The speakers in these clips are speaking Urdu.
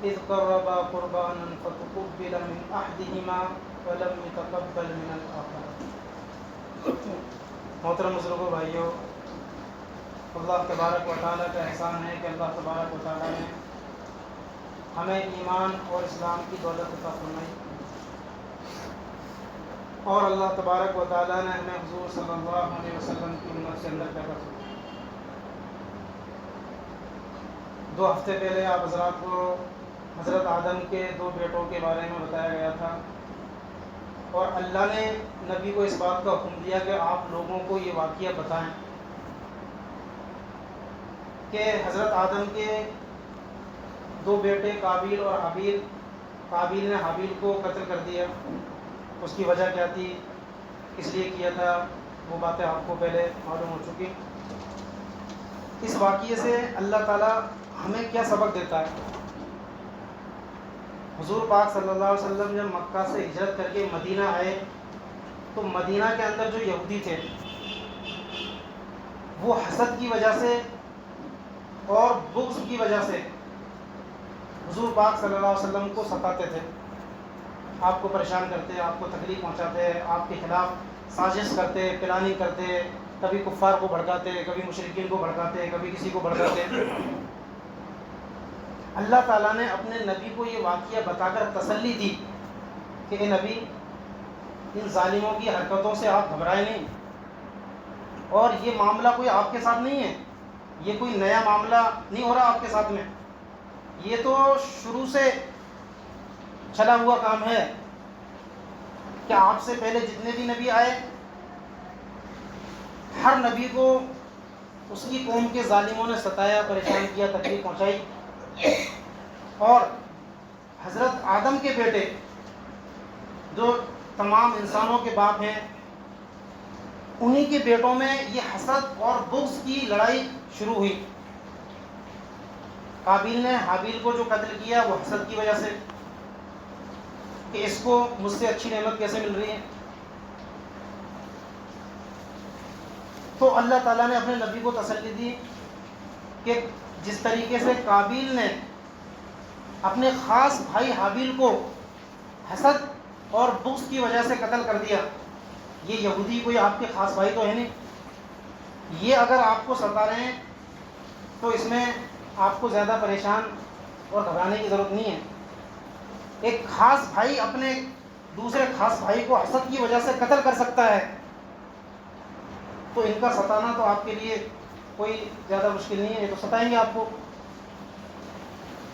إذ قربا قربانا فتقبل من أحدهما ولم يتقبل من الآخر۔ محترم بزرگوں بھائیوں، اللہ تبارک و تعالیٰ کا احسان ہے کہ اللہ تبارک و تعالیٰ نے ہمیں ایمان اور اسلام کی دولت عطا فرمائی، اور اللہ تبارک و تعالیٰ نے ہمیں حضور صلی اللہ علیہ وسلم کی امت سے اندر پیدا کیا۔ 2 ہفتے پہلے آپ حضرات کو حضرت آدم کے 2 بیٹوں کے بارے میں بتایا گیا تھا، اور اللہ نے نبی کو اس بات کا حکم دیا کہ آپ لوگوں کو یہ واقعہ بتائیں کہ حضرت آدم کے 2 بیٹے قابیل اور حابیل، قابیل نے حابیل کو قتل کر دیا، اس کی وجہ کیا تھی، کس لیے کیا تھا، وہ باتیں آپ کو پہلے معلوم ہو چکی۔ اس واقعے سے اللہ تعالیٰ ہمیں کیا سبق دیتا ہے؟ حضور پاک صلی اللہ علیہ وسلم جب مکہ سے ہجرت کر کے مدینہ آئے تو مدینہ کے اندر جو یہودی تھے وہ حسد کی وجہ سے اور بغض کی وجہ سے حضور پاک صلی اللہ علیہ وسلم کو ستاتے تھے، آپ کو پریشان کرتے، آپ کو تکلیف پہنچاتے، آپ کے خلاف سازش کرتے، پلاننگ کرتے، کبھی کفار کو بھڑکاتے، کبھی مشرکین کو بھڑکاتے، کبھی کسی کو بھڑکاتے۔ اللہ تعالیٰ نے اپنے نبی کو یہ واقعہ بتا کر تسلی دی کہ اے نبی، ان ظالموں کی حرکتوں سے آپ گھبرائے نہیں، اور یہ معاملہ کوئی آپ کے ساتھ نہیں ہے، یہ کوئی نیا معاملہ نہیں ہو رہا آپ کے ساتھ میں، یہ تو شروع سے چلا ہوا کام ہے کہ آپ سے پہلے جتنے بھی نبی آئے ہر نبی کو اس کی قوم کے ظالموں نے ستایا، پریشان کیا، تکلیف پہنچائی، اور حضرت آدم کے بیٹے جو تمام انسانوں کے باپ ہیں، انہی کے بیٹوں میں یہ حسد اور بغض کی لڑائی شروع ہوئی۔ قابیل نے حابیل کو جو قتل کیا وہ حسد کی وجہ سے کہ اس کو مجھ سے اچھی نعمت کیسے مل رہی ہے۔ تو اللہ تعالیٰ نے اپنے نبی کو تسلی دی کہ جس طریقے سے قابیل نے اپنے خاص بھائی حابیل کو حسد اور بغض کی وجہ سے قتل کر دیا، یہ یہودی کوئی آپ کے خاص بھائی تو ہے نہیں، یہ اگر آپ کو ستا رہے ہیں تو اس میں آپ کو زیادہ پریشان اور گھبرانے کی ضرورت نہیں ہے۔ ایک خاص بھائی اپنے دوسرے خاص بھائی کو حسد کی وجہ سے قتل کر سکتا ہے، تو ان کا ستانا تو آپ کے لیے کوئی زیادہ مشکل نہیں ہے، یہ تو ستائیں گے آپ کو۔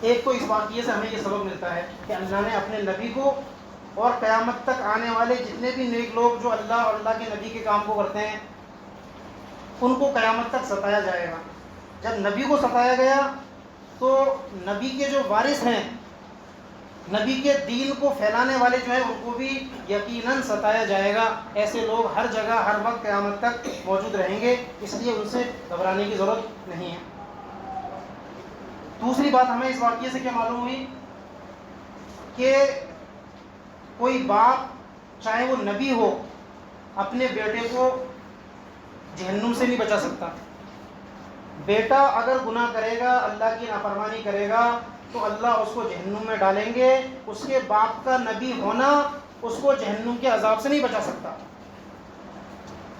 ایک تو اس واقعے سے ہمیں یہ سبق ملتا ہے کہ اللہ نے اپنے نبی کو اور قیامت تک آنے والے جتنے بھی نیک لوگ جو اللہ اور اللہ کے نبی کے کام کو کرتے ہیں ان کو قیامت تک ستایا جائے گا۔ جب نبی کو ستایا گیا تو نبی کے جو وارث ہیں، نبی کے دین کو پھیلانے والے جو ہیں، ان کو بھی یقیناً ستایا جائے گا۔ ایسے لوگ ہر جگہ ہر وقت قیامت تک موجود رہیں گے، اس لیے ان سے گھبرانے کی ضرورت نہیں ہے۔ دوسری بات ہمیں اس واقعے سے کیا معلوم ہوئی کہ کوئی باپ چاہے وہ نبی ہو اپنے بیٹے کو جہنم سے نہیں بچا سکتا۔ بیٹا اگر گناہ کرے گا، اللہ کی نافرمانی کرے گا تو اللہ اس کو جہنم میں ڈالیں گے، اس کے باپ کا نبی ہونا اس کو جہنم کے عذاب سے نہیں بچا سکتا۔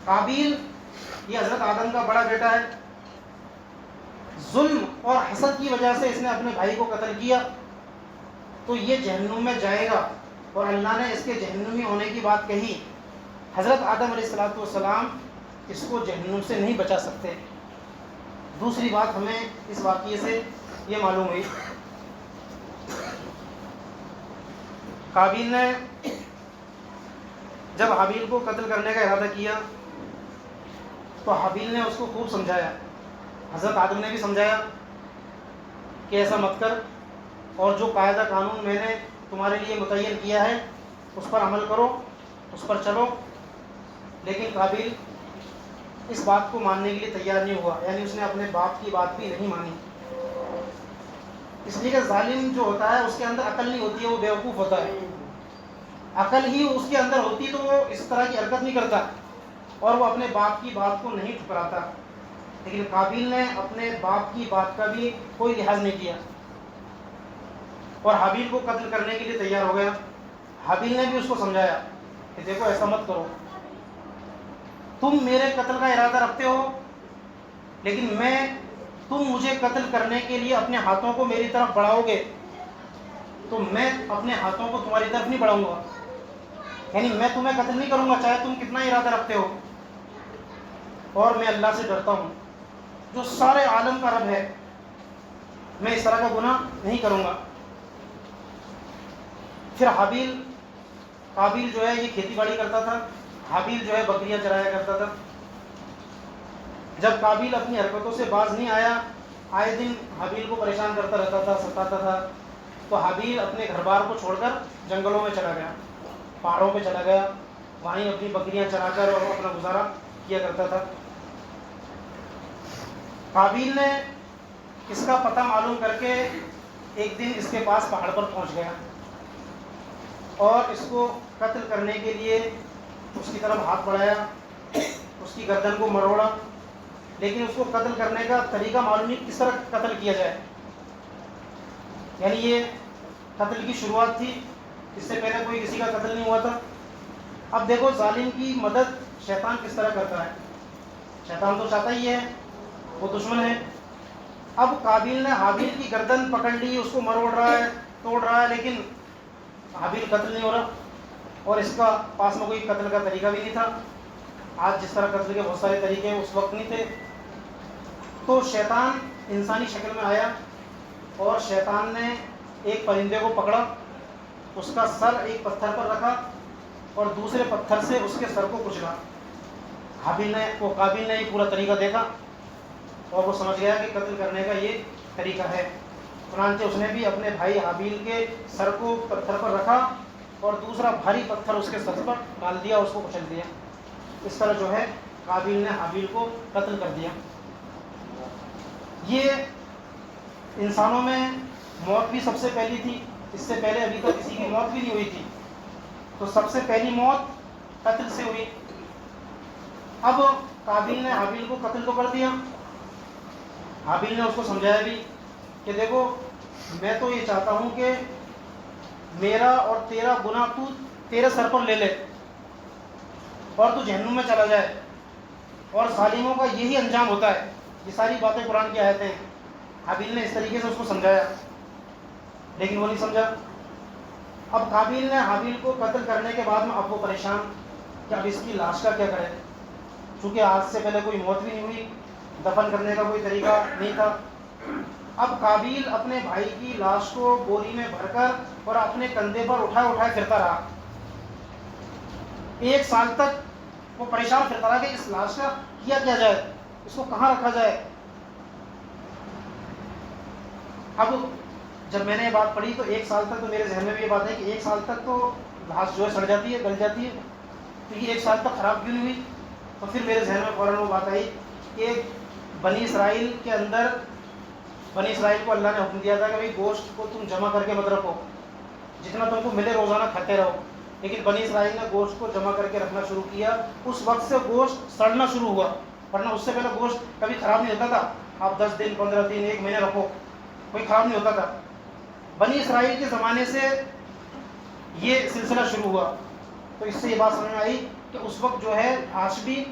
قابیل یہ حضرت آدم کا بڑا بیٹا ہے، ظلم اور حسد کی وجہ سے اس نے اپنے بھائی کو قتل کیا، تو یہ جہنم میں جائے گا، اور اللہ نے اس کے جہنمی ہونے کی بات کہی۔ حضرت آدم علیہ السلام اس کو جہنم سے نہیں بچا سکتے۔ دوسری بات ہمیں اس واقعے سے یہ معلوم ہوئی، قابیل نے جب حابیل کو قتل کرنے کا ارادہ کیا تو حابیل نے اس کو خوب سمجھایا، حضرت آدم نے بھی سمجھایا کہ ایسا مت کر، اور جو قاعدہ قانون میں نے تمہارے لیے متعین کیا ہے اس پر عمل کرو، اس پر چلو۔ لیکن قابیل اس بات کو ماننے کے لیے تیار نہیں ہوا، یعنی اس نے اپنے باپ کی بات بھی نہیں مانی، اس لیے کہ ظالم جو ہوتا ہے اس کے اندر عقل نہیں ہوتی ہے، وہ بیوقوف ہوتا ہے۔ عقل ہی اس کے اندر ہوتی تو وہ اس طرح کی حرکت نہیں کرتا اور وہ اپنے باپ کی بات کو نہیں ٹھکراتا، لیکن قابیل نے اپنے باپ کی بات کا بھی کوئی لحاظ نہیں کیا۔ اور حابیل کو قتل کرنے کے لیے تیار ہو گیا. حابیل نے بھی اس کو سمجھایا کہ دیکھو ایسا مت کرو, تم میرے قتل کا ارادہ رکھتے ہو لیکن تم مجھے قتل کرنے کے لیے اپنے ہاتھوں کو میری طرف بڑھاؤ گے تو میں اپنے ہاتھوں کو تمہاری طرف نہیں بڑھاؤں گا, یعنی میں تمہیں قتل نہیں کروں گا چاہے تم کتنا ارادہ رکھتے ہو. اور میں اللہ سے ڈرتا ہوں جو سارے عالم کا رب ہے, میں اس طرح کا گناہ نہیں کروں گا. پھر قابیل جو ہے یہ کھیتی باڑی کرتا تھا, حابیل جو ہے بکریاں چرایا کرتا تھا. جب قابیل اپنی حرکتوں سے باز نہیں آیا, آئے دن حابیل کو پریشان کرتا رہتا تھا, ستاتا تھا, تو حابیل اپنے گھر بار کو چھوڑ کر جنگلوں میں چلا گیا, پہاڑوں پہ چلا گیا, وہیں اپنی بکریاں چرا کر اور اپنا گزارا کیا کرتا تھا. قابیل نے اس کا پتہ معلوم کر کے ایک دن اس کے پاس پہاڑ پر پہنچ گیا اور اس کو قتل کرنے کے لیے اس کی طرف ہاتھ بڑھایا, اس کی گردن کو مروڑا, لیکن اس کو قتل کرنے کا طریقہ معلوم نہیں کس طرح قتل کیا جائے. یعنی یہ قتل کی شروعات تھی, اس سے پہلے کوئی کسی کا قتل نہیں ہوا تھا. اب دیکھو ظالم کی مدد شیطان کس طرح کرتا ہے. شیطان تو چاہتا ہی ہے, وہ دشمن ہے. اب قابیل نے حابیل کی گردن پکڑ لی, اس کو مروڑ رہا ہے, توڑ رہا ہے, لیکن حابیل قتل نہیں ہو رہا, اور اس کا پاس میں کوئی قتل کا طریقہ بھی نہیں تھا. آج جس طرح قتل کے بہت سارے طریقے اس وقت نہیں تھے. تو شیطان انسانی شکل میں آیا اور شیطان نے ایک پرندے کو پکڑا, اس کا سر ایک پتھر پر رکھا اور دوسرے پتھر سے اس کے سر کو کچلا. قابیل نے یہ پورا طریقہ دیکھا اور وہ سمجھ گیا کہ قتل کرنے کا یہ طریقہ ہے. چنانچہ اس نے بھی اپنے بھائی حابیل کے سر کو پتھر پر رکھا اور دوسرا بھاری پتھر اس کے سر پر ڈال دیا, اس کو کچل دیا. اس طرح جو ہے قابیل نے حابیل کو قتل کر دیا. یہ انسانوں میں موت بھی سب سے پہلی تھی, اس سے پہلے ابھی تک کسی کی موت بھی نہیں ہوئی تھی, تو سب سے پہلی موت قتل سے ہوئی. اب قابیل نے حابیل کو قتل تو کر دیا. حابیل نے اس کو سمجھایا بھی کہ دیکھو میں تو یہ چاہتا ہوں کہ میرا اور تیرا گناہ تو تیرے سر پر لے لے اور تو جہنم میں چلا جائے, اور ظالموں کا یہی انجام ہوتا ہے. یہ ساری باتیں قرآن کی آیتیں ہیں. حابیل نے اس طریقے سے اس کو سمجھایا, لیکن وہ نہیں سمجھا. اب قابیل نے حابیل کو قتل کرنے کے بعد میں اب وہ پریشان کہ اب اس کی لاش کا کیا کرے, چونکہ آج سے پہلے کوئی موت بھی نہیں ہوئی, دفن کرنے کا کوئی طریقہ نہیں تھا. اب قابیل اپنے بھائی کی لاش کو بوری میں بھر کر اور اپنے کندھے پر اٹھائے پھرتا رہا. 1 سال تک وہ پریشان پھرتا رہا کہ اس لاش کا کیا جائے, اس کو کہاں رکھا جائے. اب جب میں نے یہ بات پڑھی تو 1 سال تک تو میرے ذہن میں بھی یہ بات ہے کہ 1 سال تک تو لاش جو ہے سڑ جاتی ہے, گل جاتی ہے, تو یہ 1 سال تک خراب کیوں نہیں ہوئی. تو پھر میرے ذہن میں فوراً وہ بات آئی کہ بنی اسرائیل کے اندر بنی اسرائیل کو اللہ نے حکم دیا تھا کہ بھئی گوشت کو تم جمع کر کے مت رکھو, جتنا تم کو ملے روزانہ کھاتے رہو. لیکن بنی اسرائیل نے گوشت کو جمع کر کے رکھنا شروع کیا, اس وقت سے گوشت سڑنا شروع ہوا, ورنہ اس سے پہلے گوشت کبھی خراب نہیں ہوتا تھا. آپ 10 دن 15 دن 1 مہینے رکھو کوئی خراب نہیں ہوتا تھا. بنی اسرائیل کے زمانے سے یہ سلسلہ شروع ہوا. تو اس سے یہ بات سمجھ میں آئی کہ اس وقت جو ہے لاش بھی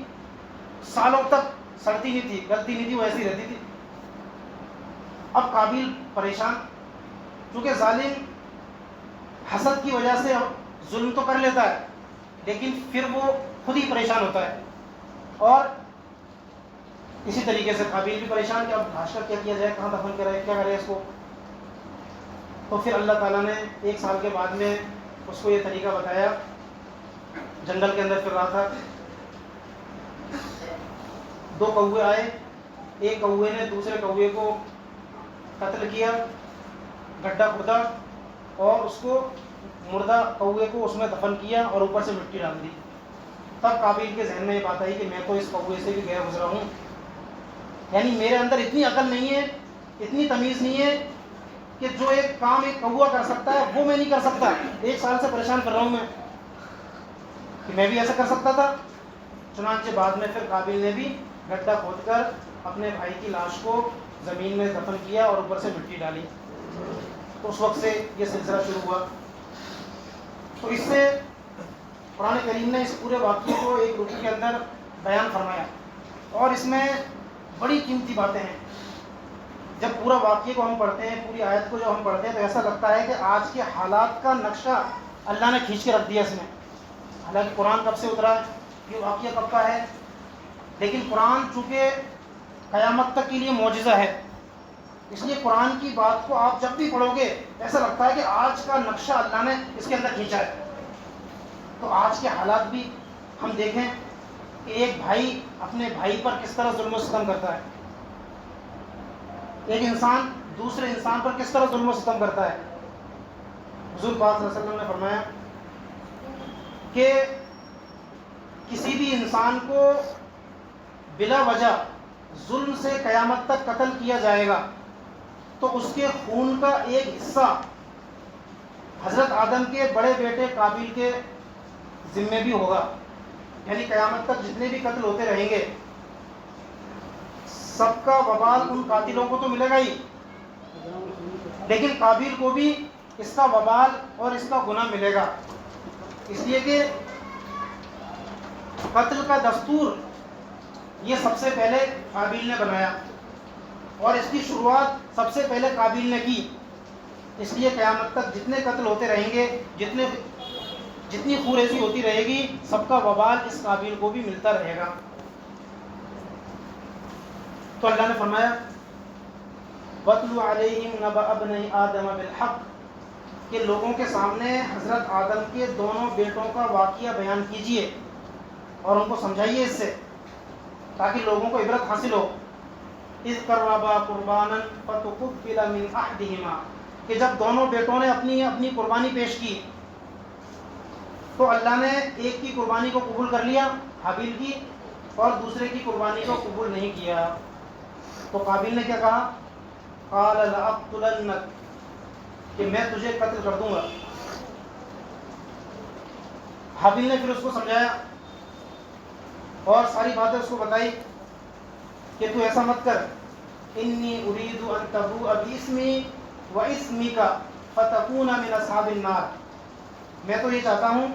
سالوں تک سڑتی نہیں تھی, گلتی نہیں تھی, وہ ایسی رہتی تھی. اب قابیل پریشان, کیونکہ ظالم حسد کی وجہ سے ظلم تو کر لیتا ہے لیکن پھر وہ خود ہی پریشان ہوتا ہے. اور اسی طریقے سے قابیل بھی پریشان کہ اب لاش کا کیا جائے, کہاں دفن کرے, کیا کرے اس کو. تو پھر اللہ تعالیٰ نے 1 سال کے بعد میں اس کو یہ طریقہ بتایا. جنگل کے اندر پھر رہا تھا, 2 کوے آئے, ایک کوے نے دوسرے کوے کو قتل کیا, گڈھا کھودا اور اس کو مردہ کوے کو اس میں دفن کیا اور اوپر سے مٹی ڈال دی. تب قابیل کے ذہن میں یہ بات آئی کہ میں تو اس کوے سے بھی گیا گزرا ہوں, یعنی میرے اندر اتنی عقل نہیں ہے, اتنی تمیز نہیں ہے کہ جو ایک کام ایک کوا کر سکتا ہے وہ میں نہیں کر سکتا. 1 سال سے پریشان کر رہا ہوں میں کہ میں بھی ایسا کر سکتا تھا. چنانچہ بعد میں پھر قابیل نے بھی گڈھا کھود کر اپنے بھائی کی لاش کو زمین میں دفن کیا اور اوپر سے مٹی ڈالی. تو اس وقت سے یہ سلسلہ شروع ہوا. تو اس سے قرآن کریم نے اس پورے واقعے کو ایک رکوع کے اندر بیان فرمایا, اور اس میں بڑی قیمتی باتیں ہیں. جب پورا واقعے کو ہم پڑھتے ہیں, پوری آیت کو جب ہم پڑھتے ہیں, تو ایسا لگتا ہے کہ آج کے حالات کا نقشہ اللہ نے کھینچ کے رکھ دیا اس میں. حالانکہ قرآن کب سے اترا ہے, یہ واقعہ کب کا ہے, لیکن قرآن چونکہ قیامت تک کے لیے معجزہ ہے, اس لیے قرآن کی بات کو آپ جب بھی پڑھو گے ایسا لگتا ہے کہ آج کا نقشہ اللہ نے اس کے اندر کھینچا ہے. تو آج کے حالات بھی ہم دیکھیں کہ ایک بھائی اپنے بھائی پر کس طرح ظلم و ستم کرتا ہے, ایک انسان دوسرے انسان پر کس طرح ظلم و ستم کرتا ہے. حضور پاک صلی اللہ علیہ وسلم نے فرمایا کہ کسی بھی انسان کو بلا وجہ ظلم سے قیامت تک قتل کیا جائے گا تو اس کے خون کا ایک حصہ حضرت آدم کے بڑے بیٹے قابیل کے ذمے بھی ہوگا. یعنی قیامت تک جتنے بھی قتل ہوتے رہیں گے سب کا وبال ان قاتلوں کو تو ملے گا ہی, لیکن قابیل کو بھی اس کا وبال اور اس کا گناہ ملے گا. اس لیے کہ قتل کا دستور یہ سب سے پہلے قابیل نے بنایا, اور اس کی شروعات سب سے پہلے قابیل نے کی. اس لیے قیامت تک جتنے قتل ہوتے رہیں گے, جتنی خوریزی ہوتی رہے گی, سب کا وبال اس قابیل کو بھی ملتا رہے گا. تو اللہ نے فرمایا وَاتْلُ عَلَيْهِمْ نَبَأَ ابْنَيْ آدَمَ بِالْحَقِّ, کہ لوگوں کے سامنے حضرت آدم کے دونوں بیٹوں کا واقعہ بیان کیجئے اور ان کو سمجھائیے اس سے, تاکہ لوگوں کو عبرت حاصل ہو. اِذْ قَرَّبَا قُرْبَانًا فَتُقُبِّلَ مِنْ أَحَدِهِمَا, کہ جب دونوں بیٹوں نے اپنی قربانی پیش کی تو اللہ نے ایک کی قربانی کو قبول کر لیا, حابیل کی, اور دوسرے کی قربانی کو قبول نہیں کیا. تو قابیل نے کیا کہا, قال لأقتلنک, کہ میں تجھے قتل کر دوں گا. حابیل نے پھر اس کو سمجھایا اور ساری باتیں اس کو بتائی کہ تو ایسا مت کر, انی اريد ان تبوء باسمی واسمک فتکون من اصحاب النار, میں تو یہ چاہتا ہوں,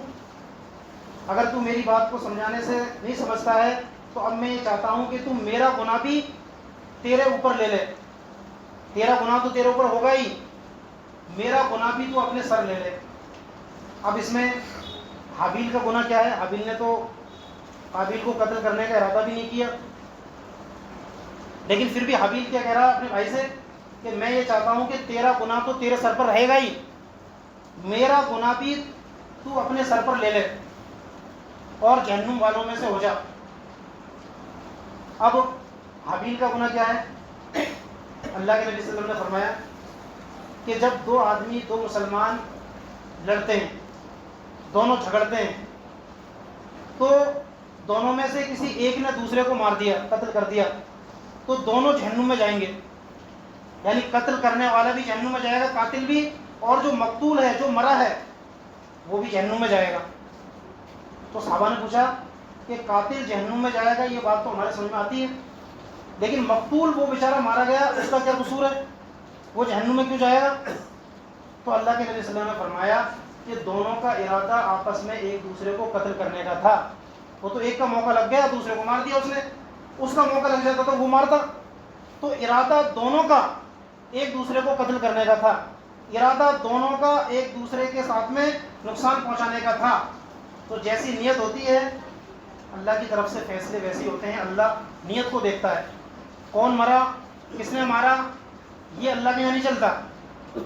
اگر تو میری بات کو سمجھانے سے نہیں سمجھتا ہے تو اب میں یہ چاہتا ہوں کہ تم میرا گناہ بھی تیرے اوپر لے لے. تیرا گناہ تو تیرے اوپر ہوگا ہی, میرا گناہ بھی تو اپنے سر لے لے. اب اس میں حابیل کا گناہ کیا ہے؟ حابیل نے تو قابیل کو قتل کرنے کا ارادہ بھی نہیں کیا, لیکن پھر بھی حابیل کیا کہہ رہا ہے اپنے بھائی سے کہ میں یہ چاہتا ہوں کہ تیرا گناہ تو تیرے سر پر رہے گا ہی, میرا گناہ بھی تو اپنے سر پر لے لے اور جہنم والوں میں سے ہو جا. اب حابیل کا گناہ کیا ہے؟ اللہ کے نبی صلی اللہ علیہ وسلم نے فرمایا کہ جب دو آدمی, دو مسلمان لڑتے ہیں, دونوں جھگڑتے ہیں, تو دونوں میں سے کسی ایک نے دوسرے کو مار دیا, قتل کر دیا, تو دونوں جہنم میں جائیں گے. یعنی قتل کرنے والا بھی جہنم میں جائے گا, قاتل بھی, اور جو مقتول ہے, جو مرا ہے, وہ بھی جہنم میں جائے گا. تو صحابہ نے پوچھا کہ قاتل جہنم میں جائے گا, یہ بات تو ہمارے سمجھ میں آتی ہے, لیکن مقتول وہ بیچارہ مارا گیا, اس کا کیا قصور ہے, وہ جہنم میں کیوں جائے گا؟ تو اللہ کے نبی صلی اللہ علیہ وسلم نے فرمایا کہ دونوں کا ارادہ آپس میں ایک دوسرے کو قتل کرنے کا تھا. وہ تو ایک کا موقع لگ گیا, دوسرے کو مار دیا اس نے, اس کا موقع لگ جاتا تو وہ مارتا. تو ارادہ دونوں کا ایک دوسرے کو قتل کرنے کا تھا, ارادہ دونوں کا ایک دوسرے کے ساتھ میں نقصان پہنچانے کا تھا. تو جیسی نیت ہوتی ہے اللہ کی طرف سے فیصلے ویسے ہوتے ہیں. اللہ نیت کو دیکھتا ہے, کون مرا, کس نے مارا, یہ اللہ کے یہاں نہیں چلتا.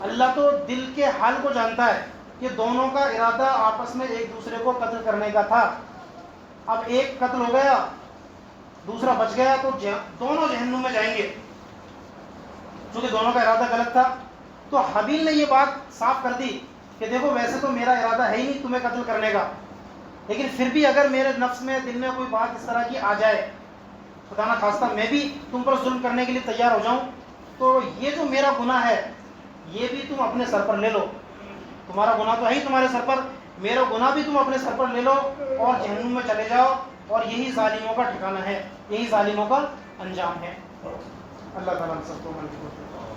اللہ تو دل کے حال کو جانتا ہے کہ دونوں کا ارادہ آپس میں ایک دوسرے کو قتل کرنے کا تھا. اب ایک قتل ہو گیا, دوسرا بچ گیا, تو دونوں جہنم میں جائیں گے, چونکہ دونوں کا ارادہ غلط تھا. تو حابیل نے یہ بات صاف کر دی کہ دیکھو ویسے تو میرا ارادہ ہے ہی نہیں تمہیں قتل کرنے کا, لیکن پھر بھی اگر میرے نفس میں, دل میں کوئی بات اس طرح کی آ جائے, خدا نہ خواستہ میں بھی تم پر ظلم کرنے کے لیے تیار ہو جاؤں, تو یہ جو میرا گناہ ہے یہ بھی تم اپنے سر پر لے لو. تمہارا گناہ تو ہے ہی تمہارے سر پر, میرا گناہ بھی تم اپنے سر پر لے لو اور جہنم میں چلے جاؤ, اور یہی ظالموں کا ٹھکانہ ہے, یہی ظالموں کا انجام ہے. اللہ تعالیٰ ہم سب کو منظور کرے.